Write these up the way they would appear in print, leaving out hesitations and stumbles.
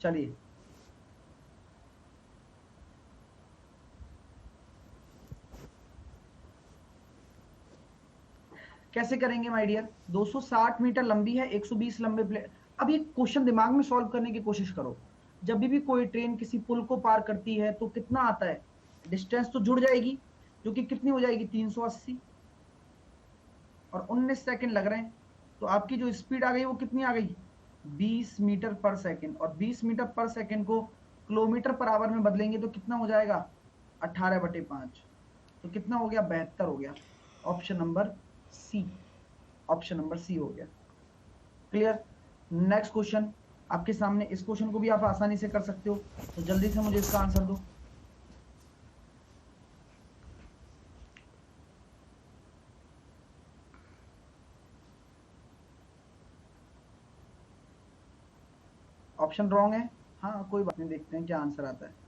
चलिए कैसे करेंगे माय डियर? 260 मीटर लंबी है, 120 लंबे प्लेट। अब ये क्वेश्चन दिमाग में सॉल्व करने की कोशिश करो। जब भी कोई ट्रेन किसी पुल को पार करती है तो कितना आता है? डिस्टेंस तो जुड़ जाएगी, जो कि कितनी हो जाएगी? 380, और 19 सेकंड लग रहे हैं। तो आपकी जो स्पीड आ गई वो कितनी आ गई? 20 मीटर पर सेकंड। और 20 मीटर पर सेकंड को किलोमीटर पर आवर में बदलेंगे तो कितना हो जाएगा? 18/5। तो कितना हो गया? 72 हो गया। Option number C, option number C हो गया। क्लियर? नेक्स्ट क्वेश्चन आपके सामने। इस क्वेश्चन को भी आप आसानी से कर सकते हो, तो जल्दी से मुझे इसका आंसर दो। ऑप्शन रॉन्ग है? हाँ कोई बात नहीं, देखते हैं क्या आंसर आता है।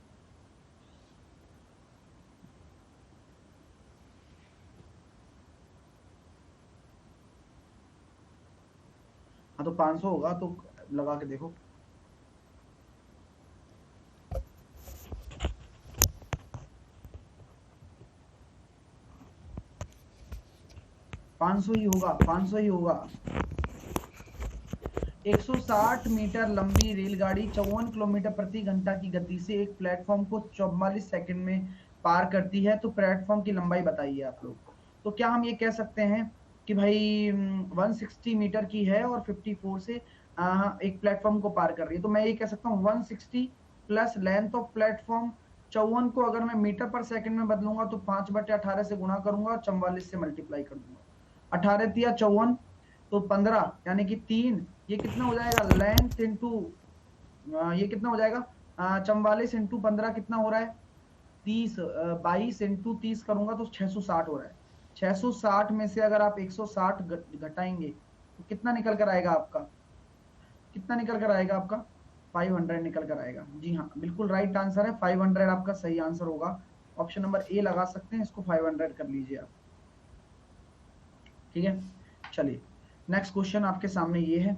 हाँ तो 500 होगा, तो लगा के देखो। पाँच सौ ही होगा, 500 ही होगा। 160 मीटर लंबी रेलगाड़ी 54 किलोमीटर प्रति घंटा की गति से एक प्लेटफॉर्म को 44 सेकंड में पार करती है। तो प्लेटफॉर्म की लंबाई बताइए आप लोग। तो क्या हम ये कह सकते हैं कि भाई 160 मीटर की है और 54 से एक प्लेटफॉर्म को पार कर रही है? तो मैं ये कह सकता हूँ 160 प्लस लेंथ ऑफ प्लेटफॉर्म 54 को अगर मैं मीटर पर सेकंड में बदलूंगा तो 5/18 से गुणा करूंगा और 44 से मल्टीप्लाई कर दूंगा। 18 तिया 54, तो 15 यानी कि 3। ये कितना हो जाएगा? लेंथ इंटू, ये कितना हो जाएगा? 44 इंटू 15 कितना हो रहा है? 30। 22 इंटू 30 करूंगा तो 660 हो रहा है। 660 में से अगर आप 160 घटाएंगे तो कितना निकल कर आएगा आपका? कितना निकल कर आएगा आपका? 500 निकल कर आएगा। जी हाँ, बिल्कुल राइट आंसर है। 500 आपका सही आंसर होगा। ऑप्शन नंबर ए लगा सकते हैं, इसको 500 कर लीजिए आप। ठीक है, चलिए नेक्स्ट क्वेश्चन आपके सामने ये है।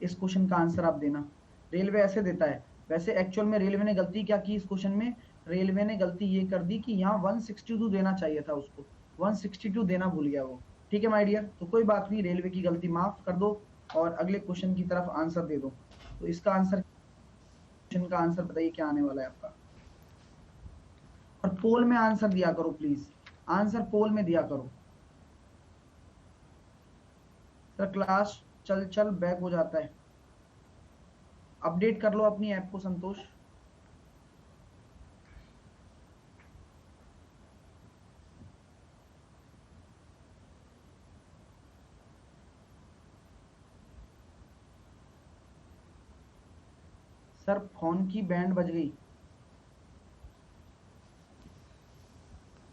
इस क्वेश्चन का आंसर आप देना। रेलवे ऐसे देता है, वैसे एक्चुअल में रेलवे ने गलती क्या की इस क्वेश्चन में? रेलवे ने गलती ये कर दी कि यहाँ 162 देना चाहिए था उसको, 162 देना भूल गया वो। ठीक है माय डियर, तो कोई बात नहीं, रेलवे की गलती माफ कर दो और अगले क्वेश्चन की तरफ आंसर दे दो। तो इसका आंसर, क्वेश्चन का आंसर बताइए क्या आने वाला है आपका। और पोल में आंसर दिया करो प्लीज, आंसर पोल में दिया करो। सर क्लास चल चल बैक हो जाता है, अपडेट कर लो अपनी ऐप को संतोष। सर फोन की बैंड बज गई।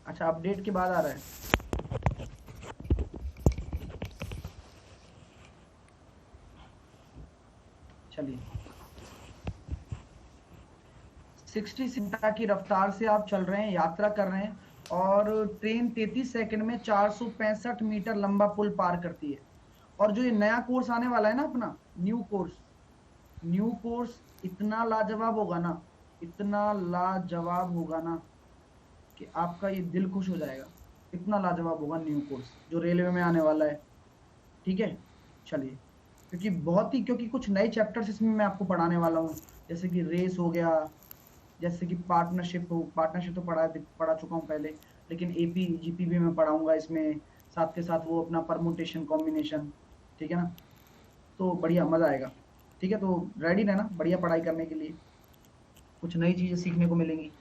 अच्छा, अपडेट के बाद आ रहा है। चलिए 60 घंटा की रफ्तार से आप चल रहे हैं, यात्रा कर रहे हैं, और ट्रेन 33 सेकंड में 465 मीटर लंबा पुल पार करती है। और जो ये नया कोर्स आने वाला है ना अपना, न्यू कोर्स, न्यू कोर्स इतना लाजवाब होगा ना, इतना लाजवाब होगा ना कि आपका ये दिल खुश हो जाएगा। इतना लाजवाब होगा न्यू कोर्स जो रेलवे में आने वाला है। ठीक है, चलिए, क्योंकि कुछ नए चैप्टर्स इसमें मैं आपको पढ़ाने वाला हूँ, जैसे कि रेस हो गया, जैसे कि पार्टनरशिप हो। पार्टनरशिप तो पढ़ा चुका हूँ पहले, लेकिन एपी जीपी भी मैं पढ़ाऊंगा इसमें, साथ के साथ वो अपना परमुटेशन कॉम्बिनेशन। ठीक है ना, तो बढ़िया मजा आएगा। ठीक है, तो रेडी रहना बढ़िया पढ़ाई करने के लिए, कुछ नई चीजें सीखने को मिलेंगी।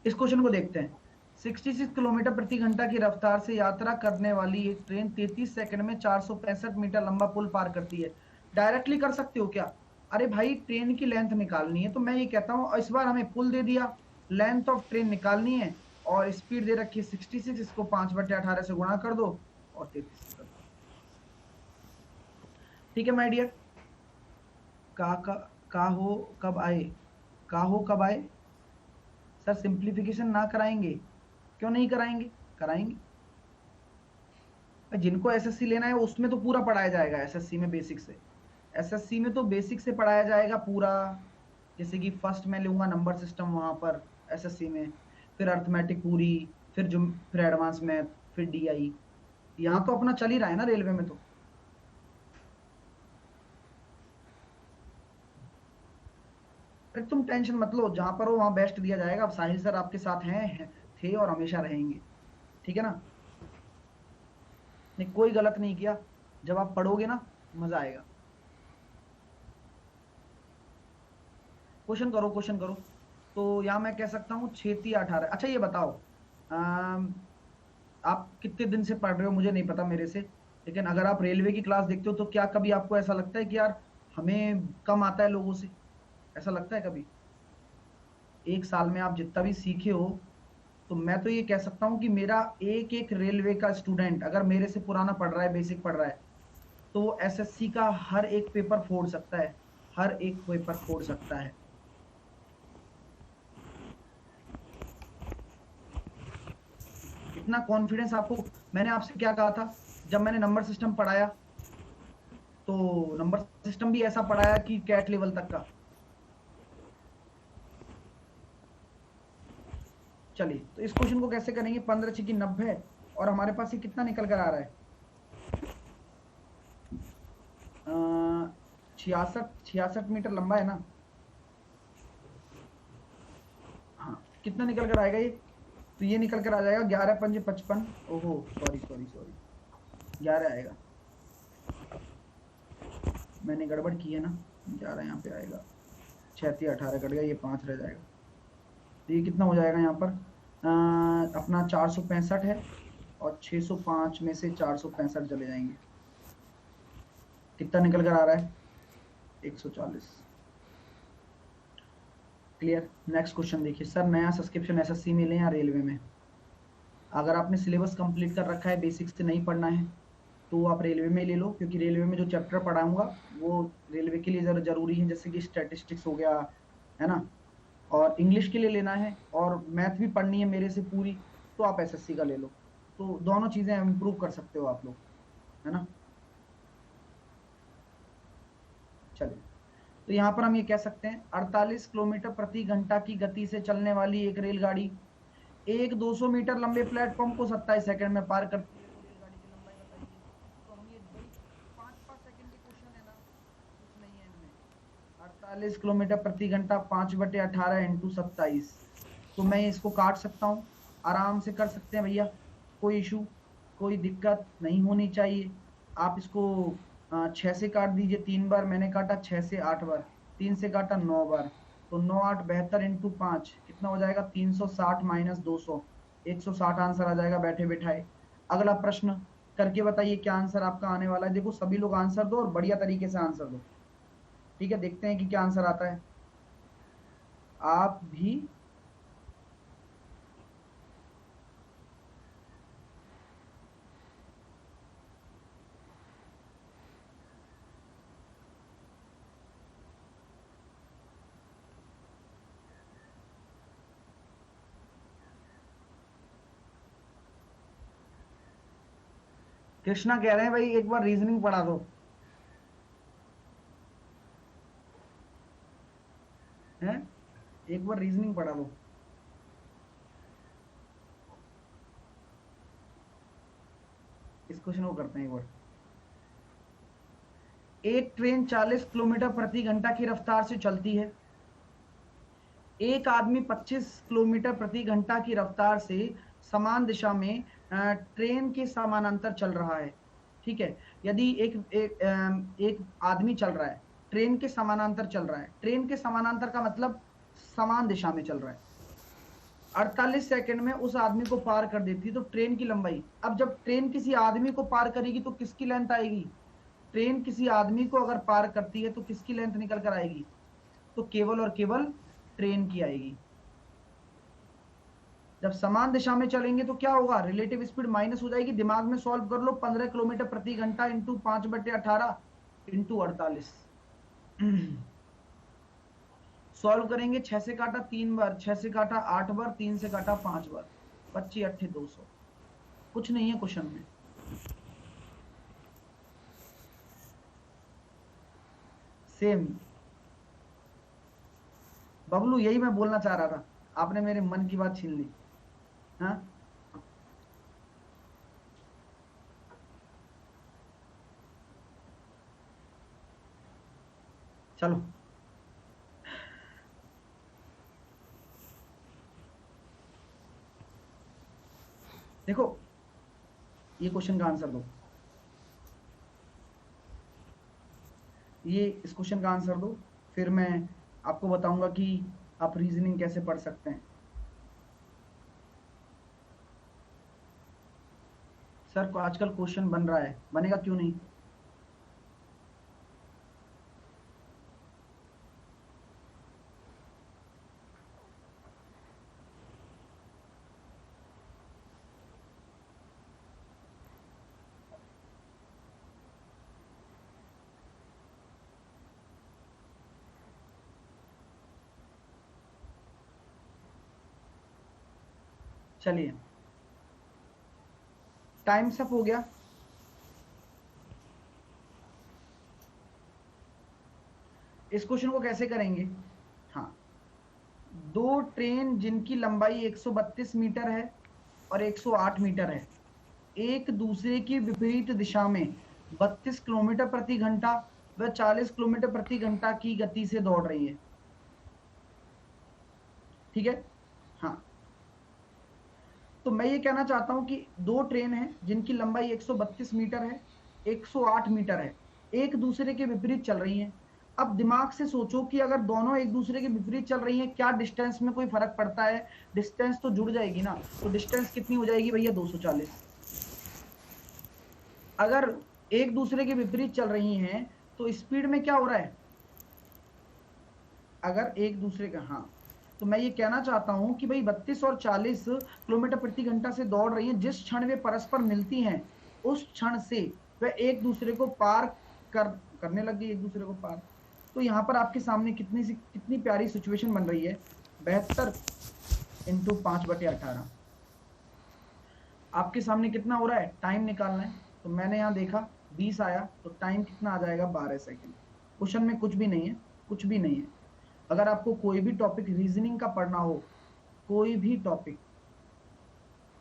इस क्वेश्चन को देखते हैं। 66 किलोमीटर प्रति घंटा की रफ्तार से यात्रा करने वाली एक ट्रेन 33 सेकंड में 465 मीटर लंबा पुल पार करती है। डायरेक्टली कर सकते हो क्या? अरे भाई ट्रेन की लेंथ निकालनी है, तो मैं ये कहता हूं इस बार हमें पुल दे दिया, लेंथ ऑफ ट्रेन निकालनी है, और स्पीड दे रखी है 66, इसको 5/18 से गुणा कर दो और 33 कर दो। ठीक है माय डियर, का हो कब आए, का हो कब आए। सर सिंप्लीफिकेशन ना कराएंगे? क्यों नहीं कराएंगे, कराएंगे। जिनको एसएससी लेना है उसमें तो पूरा पढ़ाया जाएगा, एसएससी में बेसिक से। एसएससी में तो बेसिक से पढ़ाया जाएगा पूरा, जैसे कि फर्स्ट मैं लूंगा नंबर सिस्टम वहां पर एसएससी में, फिर अर्थमेटिक पूरी, फिर एडवांस मैथ, फिर डीआई। यहाँ तो अपना चल ही रहा है ना रेलवे में तो। अरे तुम टेंशन मत लो, जहां पर हो वहां बेस्ट दिया जाएगा। अब साहिल सर आपके साथ हैं, थे और हमेशा रहेंगे, ठीक है ना। नहीं कोई गलत नहीं किया, जब आप पढ़ोगे ना मजा आएगा। क्वेश्चन करो क्वेश्चन करो। तो यहाँ मैं कह सकता हूँ 6×3 = 18। अच्छा ये बताओ, आप कितने दिन से पढ़ रहे हो मुझे नहीं पता मेरे से, लेकिन अगर आप रेलवे की क्लास देखते हो तो क्या कभी आपको ऐसा लगता है कि यार हमें कम आता है लोगों से? ऐसा लगता है कभी? एक साल में आप जितना भी सीखे हो, तो मैं तो ये कह सकता हूँ कि मेरा एक एक रेलवे का स्टूडेंट अगर मेरे से पुराना पढ़ रहा है, बेसिक पढ़ रहा है, तो वो एसएससी का हर एक पेपर फोड़ सकता है, हर एक पेपर फोड़ सकता है। इतना कॉन्फिडेंस आपको, मैंने आपसे क्या कहा था जब मैंने नंबर सिस्टम पढ़ाया? तो नंबर सिस्टम भी ऐसा पढ़ाया कि कैट लेवल तक का। चलिए तो इस क्वेश्चन को कैसे करेंगे, 15×6 = 90 और हमारे पास ये कितना निकल कर आ रहा है, 66 मीटर लंबा है ना। हाँ कितना निकल कर आएगा ये? तो ये निकल कर आ जाएगा 11×5 = 55। ओहो सॉरी सॉरी सॉरी, 11 आएगा, मैंने गड़बड़ की है ना। 11 यहाँ पे आएगा, 6×3 = 18 कट गया, ये 5 रह जाएगा। तो ये कितना हो जाएगा यहाँ पर, अपना 465 है, और 605 में से 465 चले जाएंगे, कितना निकल कर आ रहा है, 140। क्लियर। नेक्स्ट क्वेश्चन देखिए, सर नया सब्सक्रिप्शन एसएससी में लें या रेलवे में? अगर आपने सिलेबस कंप्लीट कर रखा है, बेसिक्स से नहीं पढ़ना है, तो आप रेलवे में ले लो, क्योंकि रेलवे में जो चैप्टर पढ़ाऊंगा वो रेलवे के लिए ज़रा जरूरी है, जैसे कि स्टैटिस्टिक्स हो गया, है ना, और इंग्लिश के लिए लेना है, और मैथ भी पढ़नी है मेरे से पूरी, तो आप एसएससी का ले लो। तो दोनों चीज़ें इम्प्रूव कर सकते हो आप लोग, है ना। चलिए, तो यहाँ पर हम ये कह सकते हैं 48 किलोमीटर प्रति घंटा की गति से चलने वाली एक रेलगाड़ी एक 200 मीटर लंबे प्लेटफॉर्म को 27 सेकंड में पार करती है, तो रेलगाड़ी की लंबाई बताइए। तो हम ये वही 5-5 सेकंड के क्वेश्चन है ना, कुछ नहीं है इनमें। 48 किलोमीटर प्रति घंटा 5/18 × 27, तो मैं इसको काट सकता हूँ, आराम से कर सकते हैं भैया, कोई इशू, कोई दिक्कत नहीं होनी चाहिए। आप इसको 6 से काट दीजिए, 3 बार मैंने काटा, 6 से 8 बार, 3 से काटा 9 बार, तो 9×8 = 72 × 5 कितना हो जाएगा, 360 - 200, 160 आंसर आ जाएगा बैठे बैठाए। अगला प्रश्न करके बताइए क्या आंसर आपका आने वाला है। देखो सभी लोग आंसर दो और बढ़िया तरीके से आंसर दो, ठीक है, देखते हैं कि क्या आंसर आता है। आप भी कृष्णा कह रहे हैं भाई एक बार रीजनिंग पढ़ा दो, हैं, एक बार रीजनिंग पढ़ा दो। इस क्वेश्चन को करते हैं एक बार। एक ट्रेन 40 किलोमीटर प्रति घंटा की रफ्तार से चलती है, एक आदमी 25 किलोमीटर प्रति घंटा की रफ्तार से समान दिशा में ट्रेन के समानांतर चल रहा है, ठीक है। यदि एक आदमी चल रहा है, ट्रेन के समानांतर चल रहा है, ट्रेन के समानांतर का मतलब समान दिशा में चल रहा है, 48 सेकंड में उस आदमी को पार कर देती है, तो ट्रेन की लंबाई, अब जब ट्रेन किसी आदमी को पार करेगी तो किसकी लेंथ आएगी? ट्रेन किसी आदमी को अगर पार करती है तो किसकी लेंथ निकल कर आएगी? तो केवल और केवल ट्रेन की आएगी। जब समान दिशा में चलेंगे तो क्या होगा, रिलेटिव स्पीड माइनस हो जाएगी, दिमाग में सॉल्व कर लो, 15 किलोमीटर प्रति घंटा इंटू 5/18 इंटू 48। सॉल्व करेंगे, 6 से काटा 3 बार, 6 से काटा 8 बार, 3 से काटा 5 बार, 25×8 = 200। कुछ नहीं है क्वेश्चन में। सेम बबलू, यही मैं बोलना चाह रहा था, आपने मेरे मन की बात छीन ली। हाँ चलो, देखो ये क्वेश्चन का आंसर दो, ये इस क्वेश्चन का आंसर दो, फिर मैं आपको बताऊंगा कि आप रीजनिंग कैसे पढ़ सकते हैं। सर को आजकल क्वेश्चन बन रहा है, बनेगा क्यों नहीं। चलिए, टाइम सब हो गया। इस क्वेश्चन को कैसे करेंगे। हाँ, दो ट्रेन जिनकी लंबाई 132 मीटर है और 108 मीटर है, एक दूसरे की विपरीत दिशा में 32 किलोमीटर प्रति घंटा व 40 किलोमीटर प्रति घंटा की गति से दौड़ रही है। ठीक है। हाँ, तो मैं ये कहना चाहता हूं कि दो ट्रेन हैं जिनकी लंबाई 132 मीटर है, 108 मीटर है, एक दूसरे के विपरीत चल रही हैं। अब दिमाग से सोचो कि अगर दोनों एक दूसरे के विपरीत चल रही हैं, क्या डिस्टेंस में कोई फर्क पड़ता है। डिस्टेंस तो जुड़ जाएगी ना, तो डिस्टेंस कितनी हो जाएगी भैया, 240। अगर एक दूसरे के विपरीत चल रही हैं तो स्पीड में क्या हो रहा है, अगर एक दूसरे का, हाँ, तो मैं ये कहना चाहता हूं कि भाई 32 और 40 किलोमीटर प्रति घंटा से दौड़ रही हैं, जिस क्षण वे परस्पर मिलती हैं उस क्षण से वे एक दूसरे को पार करने लग गई, एक दूसरे को पार। तो यहाँ पर आपके सामने कितनी प्यारी सिचुएशन बन रही है। 72 इंटू 5/18 आपके सामने कितना हो रहा है, टाइम निकालना है। तो मैंने यहाँ देखा 20 आया, तो टाइम कितना आ जाएगा, 12 सेकेंड। क्वेश्चन में कुछ भी नहीं है, कुछ भी नहीं है। अगर आपको कोई भी टॉपिक रीजनिंग का पढ़ना हो, कोई भी टॉपिक,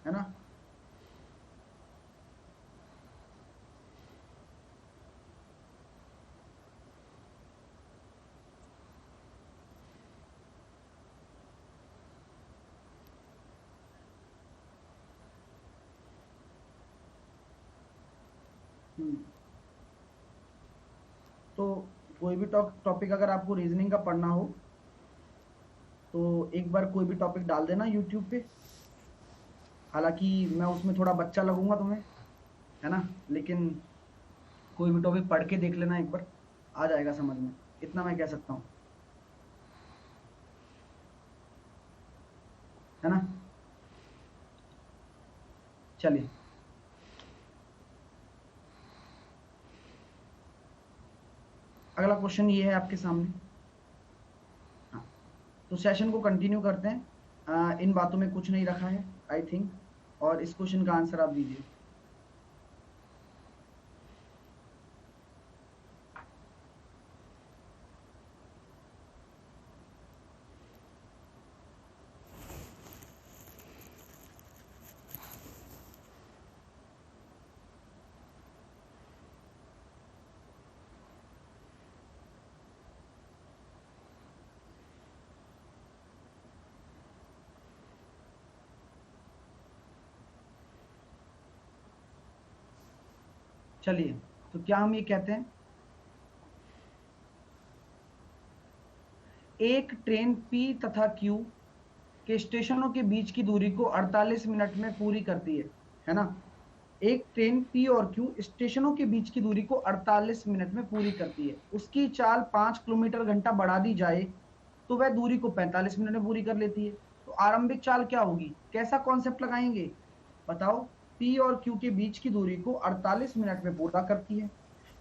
है ना, तो कोई भी टॉपिक अगर आपको रीजनिंग का पढ़ना हो तो एक बार कोई भी टॉपिक डाल देना यूट्यूब पे। हालांकि मैं उसमें थोड़ा बच्चा लगूंगा तुम्हें, है ना, लेकिन कोई भी टॉपिक पढ़ के देख लेना एक बार, आ जाएगा समझ में, इतना मैं कह सकता हूँ, है ना। चलिए, अगला क्वेश्चन ये है आपके सामने। हाँ, तो सेशन को कंटिन्यू करते हैं। इन बातों में कुछ नहीं रखा है आई थिंक, और इस क्वेश्चन का आंसर आप दीजिए। चलिए, तो क्या हम ये कहते हैं, एक ट्रेन P तथा Q के स्टेशनों के बीच की दूरी को 48 मिनट में पूरी करती है ना। एक ट्रेन P और Q स्टेशनों के बीच की दूरी को 48 मिनट में पूरी करती है, उसकी चाल 5 किलोमीटर घंटा बढ़ा दी जाए तो वह दूरी को 45 मिनट में पूरी कर लेती है। तो आरंभिक चाल क्या होगी, कैसा कॉन्सेप्ट लगाएंगे, बताओ। P और Q के बीच की दूरी को 48 मिनट में पूरा करती है,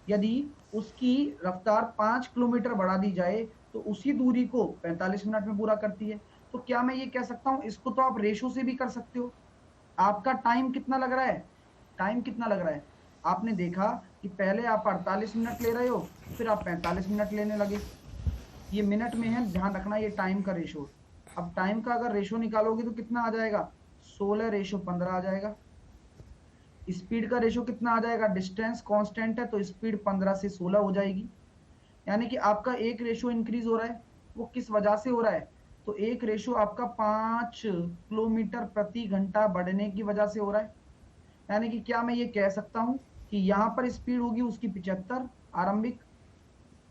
यदि उसकी रफ्तार 5 किलोमीटर बढ़ा दी जाए तो उसी दूरी को 45 मिनट में पूरा करती है। तो क्या मैं ये कह सकता हूं, इसको तो आप रेशो से भी कर सकते हो। आपका टाइम कितना लग रहा है, टाइम कितना लग रहा है, आपने देखा कि पहले आप 48 मिनट ले रहे हो, फिर आप 45 मिनट लेने लगे। ये मिनट में है, ध्यान रखना, ये टाइम का रेशो। अब टाइम का अगर रेशो निकालोगे तो कितना आ जाएगा, 16:15 आ जाएगा। स्पीड का रेशो कितना आ जाएगा, डिस्टेंस कांस्टेंट है तो स्पीड 15 से 16 हो जाएगी। यानी कि आपका एक रेशो इंक्रीज हो रहा है, वो किस वजह से हो रहा है, तो एक रेशो आपका 5 किलोमीटर प्रति घंटा बढ़ने की वजह से हो रहा है। यानी कि क्या मैं ये कह सकता हूं कि यहां पर स्पीड होगी उसकी 75 आरंभिक,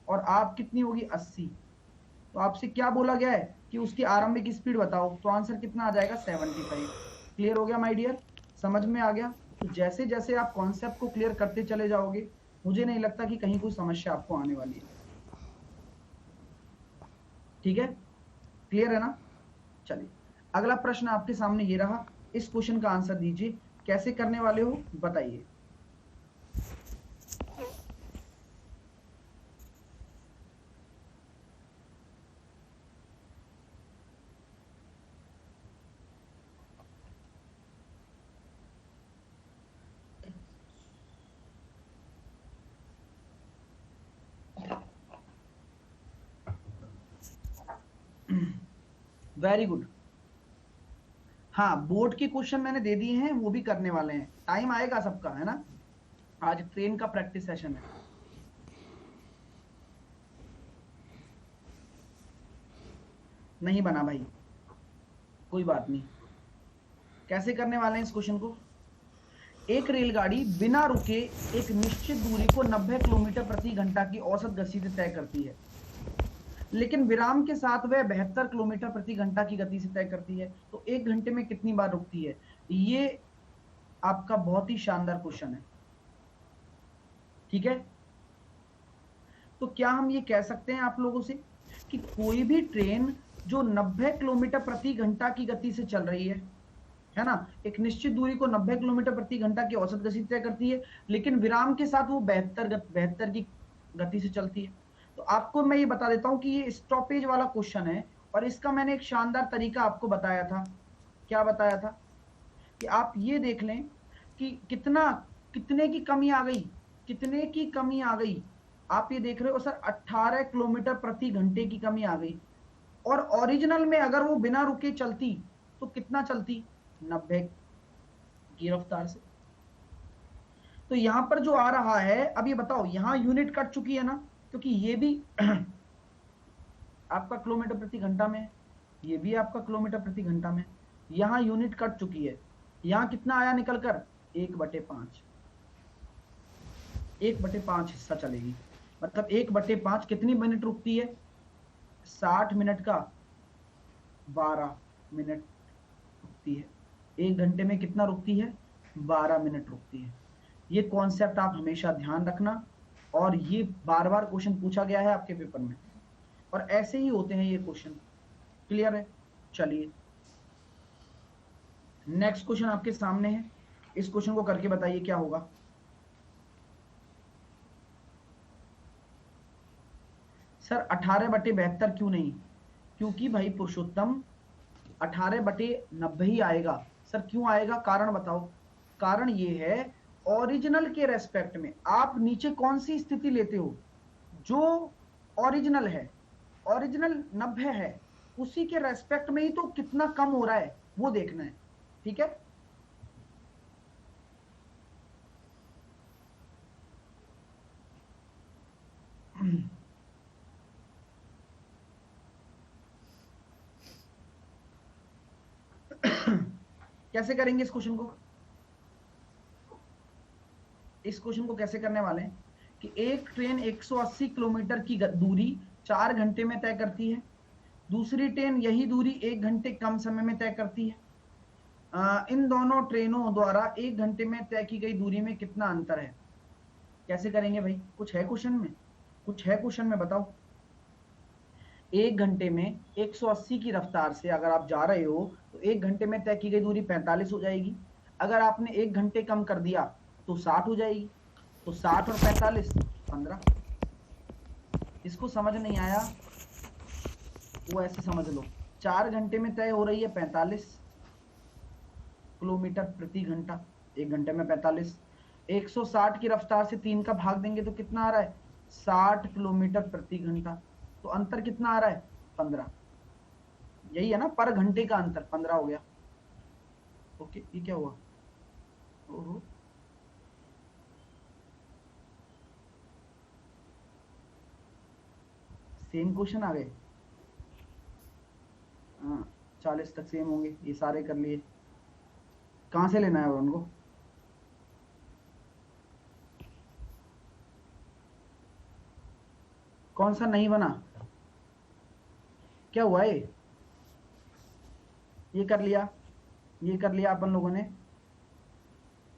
और आप कितनी होगी 80। तो आपसे क्या बोला गया है कि उसकी आरंभिक स्पीड बताओ, तो आंसर कितना आ जाएगा 75। क्लियर हो गया माय डियर, समझ में आ गया। तो जैसे जैसे आप कॉन्सेप्ट को क्लियर करते चले जाओगे, मुझे नहीं लगता कि कहीं कोई समस्या आपको आने वाली है। ठीक है, क्लियर है ना। चलिए अगला प्रश्न आपके सामने ये रहा, इस क्वेश्चन का आंसर दीजिए। कैसे करने वाले हो बताइए। Very good. हाँ, बोर्ड के क्वेश्चन मैंने दे दिए हैं, वो भी करने वाले हैं, टाइम आएगा सबका, है ना। आज ट्रेन का प्रैक्टिस सेशन है। नहीं बना भाई, कोई बात नहीं। कैसे करने वाले हैं इस क्वेश्चन को। एक रेलगाड़ी बिना रुके एक निश्चित दूरी को 90 किलोमीटर प्रति घंटा की औसत गति से तय करती है, लेकिन विराम के साथ वह 72 किलोमीटर प्रति घंटा की गति से तय करती है, तो एक घंटे में कितनी बार रुकती है। ये आपका बहुत ही शानदार क्वेश्चन है। ठीक है, तो क्या हम ये कह सकते हैं आप लोगों से कि कोई भी ट्रेन जो 90 किलोमीटर प्रति घंटा की गति से चल रही है ना, एक निश्चित दूरी को 90 किलोमीटर प्रति घंटा की औसत गति तय करती है, लेकिन विराम के साथ वो 72 की गति से चलती है। तो आपको मैं ये बता देता हूं कि ये स्टॉपेज वाला क्वेश्चन है, और इसका मैंने एक शानदार तरीका आपको बताया था। क्या बताया था कि आप ये देख लें कि कितने की कमी आ गई, कितने की कमी आ गई। आप ये देख रहे हो सर, 18 किलोमीटर प्रति घंटे की कमी आ गई, और ओरिजिनल में अगर वो बिना रुके चलती तो कितना चलती, 90 की रफ्तार से। तो यहां पर जो आ रहा है, अब ये बताओ, यहां यूनिट कट चुकी है ना, क्योंकि ये भी आपका किलोमीटर प्रति घंटा में, ये भी आपका किलोमीटर प्रति घंटा में, यहां यूनिट कट चुकी है। यहां कितना आया निकलकर, 1/5, 1/5 हिस्सा चलेगी। मतलब 1/5 कितनी मिनट रुकती है, 60 मिनट का 12 मिनट रुकती है। एक घंटे में कितना रुकती है, 12 मिनट रुकती है। ये कॉन्सेप्ट आप हमेशा ध्यान रखना, और ये बार बार क्वेश्चन पूछा गया है आपके पेपर में, और ऐसे ही होते हैं ये क्वेश्चन। क्लियर है। चलिए नेक्स्ट क्वेश्चन आपके सामने है, इस क्वेश्चन को करके बताइए क्या होगा। सर 18/72 क्यों नहीं, क्योंकि भाई पुरुषोत्तम 18/90 ही आएगा। सर क्यों आएगा, कारण बताओ। कारण ये है, ओरिजिनल के रेस्पेक्ट में आप नीचे कौन सी स्थिति लेते हो, जो ओरिजिनल है, ओरिजिनल 90 है, उसी के रेस्पेक्ट में ही तो कितना कम हो रहा है वो देखना है। ठीक है, कैसे करेंगे इस क्वेश्चन को। इस क्वेश्चन को कैसे करने वाले हैं कि एक ट्रेन 180 किलोमीटर की दूरी 4 घंटे में तय करती है, दूसरी ट्रेन यही दूरी 1 घंटे कम समय में तय करती है। इन दोनों ट्रेनों द्वारा 1 घंटे में तय की गई दूरी में कितना अंतर है। कैसे करेंगे भाई, कुछ है क्वेश्चन में, कुछ है क्वेश्चन में, बताओ। 1 घंटे में 180 की रफ्तार से अगर आप जा रहे हो तो 1 घंटे में तय की गई दूरी 45 हो जाएगी। अगर आपने 1 घंटे कम कर दिया तो 60 हो जाएगी। तो 60 और 45 15। इसको समझ नहीं आया वो ऐसे समझ लो, 4 घंटे में तय हो रही है 45 किलोमीटर प्रति घंटा, 1 घंटे में 45, 160 की रफ्तार से 3 का भाग देंगे तो कितना आ रहा है? 60 किलोमीटर प्रति घंटा। तो अंतर कितना आ रहा है? 15। यही है ना, पर घंटे का अंतर 15 हो गया। ओके, ये क्या हुआ? ओहो, सेम क्वेश्चन आ गए। हाँ, 40 तक सेम होंगे, ये सारे कर लिए। कहाँ से लेना है उनको? कौन सा नहीं बना? क्या हुआ? ये कर लिया, ये कर लिया अपन लोगों ने,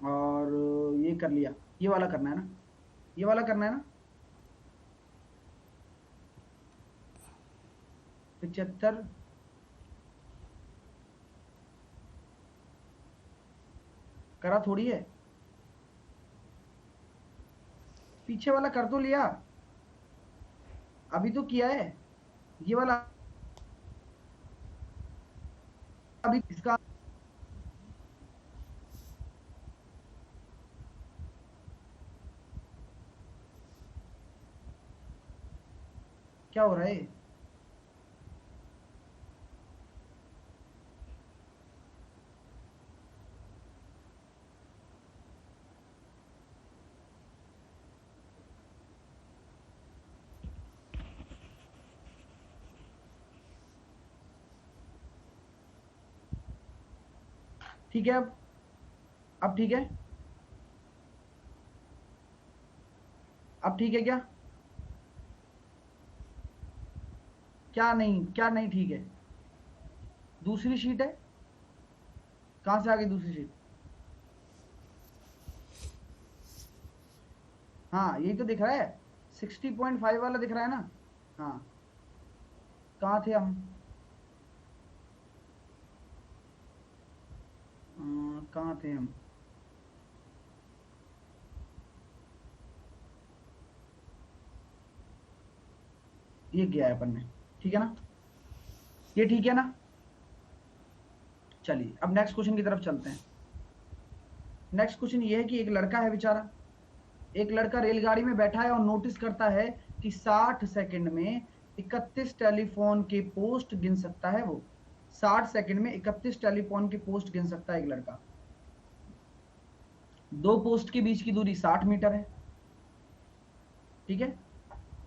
और ये कर लिया। ये वाला करना है ना, ये वाला करना है ना। 75 करा थोड़ी है, पीछे वाला कर तो लिया, अभी तो किया है ये वाला। अभी इसका क्या हो रहा है? ठीक है, अब ठीक है, अब ठीक है क्या? क्या नहीं, क्या नहीं ठीक है? दूसरी शीट है, कहां से आ गई दूसरी शीट? हाँ, यही तो दिख रहा है, 60.5 वाला दिख रहा है ना। हाँ, कहाँ थे हम? कहाँ थे हम? ये किया है अपन ने, ठीक है ना? ये ठीक है ना? चलिए अब नेक्स्ट क्वेश्चन की तरफ चलते हैं। नेक्स्ट क्वेश्चन ये है कि एक लड़का है बेचारा, एक लड़का रेलगाड़ी में बैठा है और नोटिस करता है कि 60 सेकंड में 31 टेलीफोन के पोस्ट गिन सकता है। वो 60 सेकंड में 31 टेलीफोन के पोस्ट गिन सकता है एक लड़का। दो पोस्ट के बीच की दूरी 60 मीटर है, ठीक है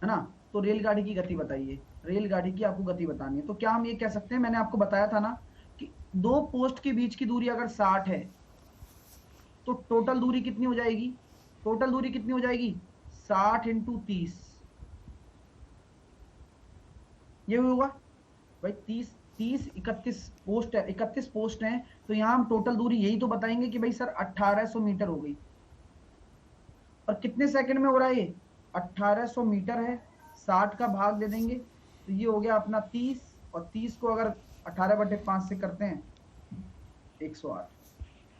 ना? तो रेलगाड़ी की गति बताइए, रेलगाड़ी की आपको गति बतानी है। तो क्या हम ये कह सकते हैं, मैंने आपको बताया था ना कि दो पोस्ट के बीच की दूरी अगर 60 है तो टोटल दूरी कितनी हो जाएगी? टोटल दूरी कितनी हो जाएगी? 60 इंटू 30, ये होगा भाई 30, 30 31 पोस्ट है, 31 पोस्ट हैं, तो यहां हम टोटल दूरी यही तो बताएंगे कि भाई सर 1800 मीटर हो गई। और कितने सेकंड में हो रहा है ये? 1800 मीटर है, 60 का भाग दे देंगे तो ये हो गया अपना 30, और 30 को अगर 18/5 से करते हैं 108।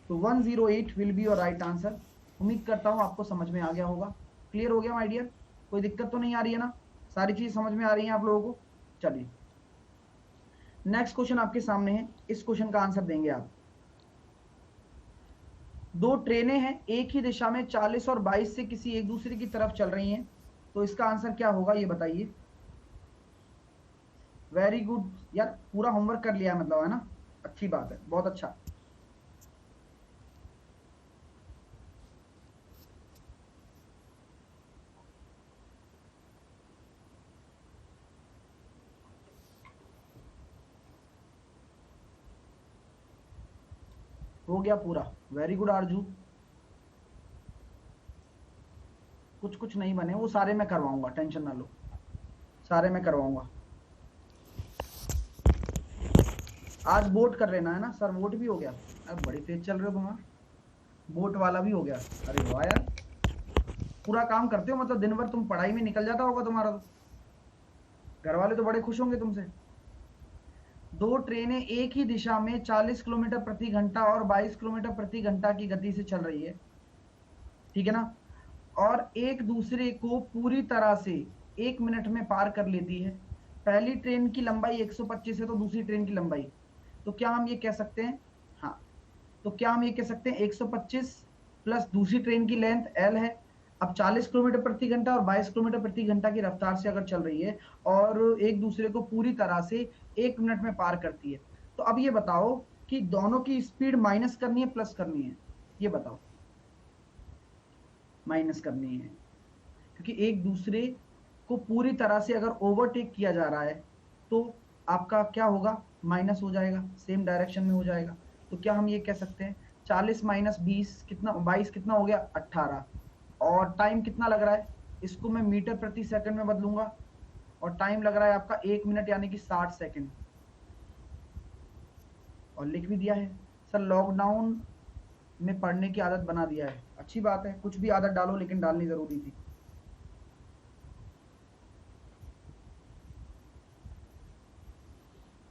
तो 108 will be your right answer. उम्मीद करता हूं आपको समझ में आ गया होगा। क्लियर हो गया माय डियर? कोई दिक्कत तो नहीं आ रही है ना? सारी चीज समझ में आ रही है आप लोगों को? चलिए नेक्स्ट क्वेश्चन आपके सामने है, इस क्वेश्चन का आंसर देंगे आप। दो ट्रेनें हैं, एक ही दिशा में 40 और 22 से किसी एक दूसरे की तरफ चल रही हैं, तो इसका आंसर क्या होगा ये बताइए। वेरी गुड यार, पूरा होमवर्क कर लिया है मतलब, है ना? अच्छी बात है, बहुत अच्छा। हो गया पूरा, वेरी गुड आरजू। कुछ कुछ नहीं बने, वो सारे मैं करवाऊंगा, टेंशन ना लो, सारे मैं करवाऊंगा। आज वोट कर लेना है ना सर, वोट भी हो गया। अब बड़ी तेज चल रहे हो तुम्हारा, वोट वाला भी हो गया। अरे वाह यार, पूरा काम करते हो मतलब, दिन भर तुम पढ़ाई में निकल जाता होगा तुम्हारा तो। घर वाले तो बड़े खुश होंगे तुमसे। दो ट्रेनें एक ही दिशा में 40 किलोमीटर प्रति घंटा और 22 किलोमीटर प्रति घंटा की गति से चल रही है, ठीक है ना? और एक दूसरे को पूरी तरह से 1 मिनट में पार कर लेती है। पहली ट्रेन की लंबाई 125 है तो दूसरी ट्रेन की लंबाई, तो क्या हम ये कह सकते हैं? हाँ, तो क्या हम ये कह सकते हैं 125 प्लस दूसरी ट्रेन की लेंथ l है। अब 40 किलोमीटर प्रति घंटा और 22 किलोमीटर प्रति घंटा की रफ्तार से अगर चल रही है और एक दूसरे को पूरी तरह से 1 मिनट में पार करती है, तो अब ये बताओ कि दोनों की स्पीड माइनस करनी है प्लस करनी है? ये बताओ। माइनस करनी है, क्योंकि एक दूसरे को पूरी तरह से अगर ओवरटेक किया जा रहा है तो आपका क्या होगा, माइनस हो जाएगा, सेम डायरेक्शन में हो जाएगा। तो क्या हम ये कह सकते हैं 40 माइनस 20 कितना, 22 कितना हो गया, 18। और टाइम कितना लग रहा है, इसको मैं मीटर प्रति सेकंड में बदलूंगा और टाइम लग रहा है आपका 1 मिनट यानी कि 60 सेकंड। और लिख भी दिया है सर, लॉकडाउन में पढ़ने की आदत बना दिया है। अच्छी बात है, कुछ भी आदत डालो, लेकिन डालनी जरूरी थी।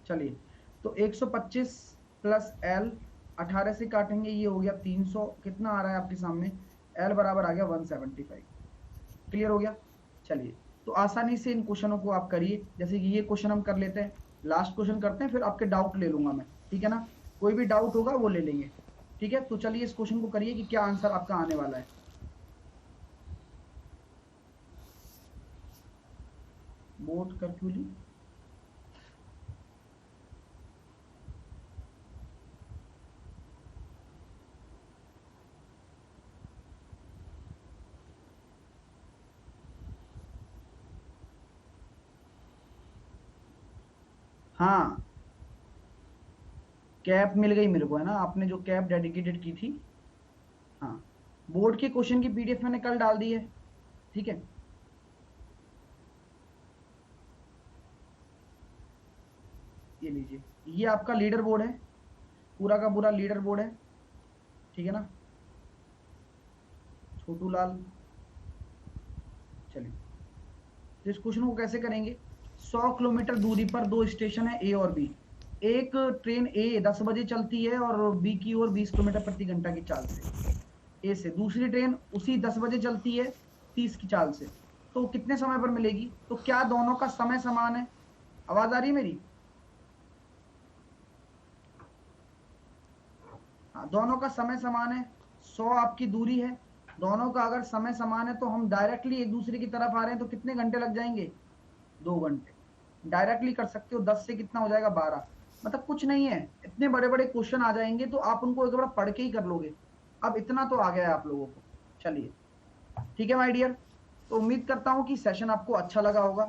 चलिए, तो 125 प्लस एल, 18 से काटेंगे, ये हो गया 300, कितना आ रहा है आपके सामने, एल बराबर आ गया 175। क्लियर हो गया? चलिए, तो आसानी से इन क्वेश्चनों को आप करिए। जैसे कि ये क्वेश्चन हम कर लेते हैं, लास्ट क्वेश्चन करते हैं, फिर आपके डाउट ले लूंगा मैं, ठीक है ना? कोई भी डाउट होगा वो ले लेंगे, ठीक है? तो चलिए इस क्वेश्चन को करिए कि क्या आंसर आपका आने वाला है। बोट कर्क्यूली, हाँ कैप मिल गई मेरे को, है ना? आपने जो कैप डेडिकेटेड की थी। हाँ, बोर्ड के क्वेश्चन की पीडीएफ मैंने कल डाल दी है, ठीक है? ये लीजिए, ये आपका लीडर बोर्ड है, पूरा का पूरा लीडर बोर्ड है, ठीक है ना? छोटू लाल, चलिए, तो इस क्वेश्चन को कैसे करेंगे? 100 किलोमीटर दूरी पर दो स्टेशन है ए और बी। एक ट्रेन ए 10 बजे चलती है और बी की ओर 20 किलोमीटर प्रति घंटा की चाल से, ए से। दूसरी ट्रेन उसी 10 बजे चलती है 30 की चाल से। तो कितने समय पर मिलेगी? तो क्या दोनों का समय समान है? आवाज आ रही है मेरी? हाँ, दोनों का समय समान है, 100 आपकी दूरी है, दोनों का अगर समय समान है तो हम डायरेक्टली एक दूसरे की तरफ आ रहे हैं, तो कितने घंटे लग जाएंगे? 2 घंटे। डायरेक्टली कर सकते हो, 10 से कितना हो जाएगा, 12। मतलब कुछ नहीं है, इतने बड़े बड़े क्वेश्चन आ जाएंगे तो आप उनको एक बार पढ़ के ही कर लोगे। अब इतना तो आ गया है आप लोगों को। चलिए, ठीक है माय डियर, तो उम्मीद करता हूँ कि सेशन आपको अच्छा लगा होगा।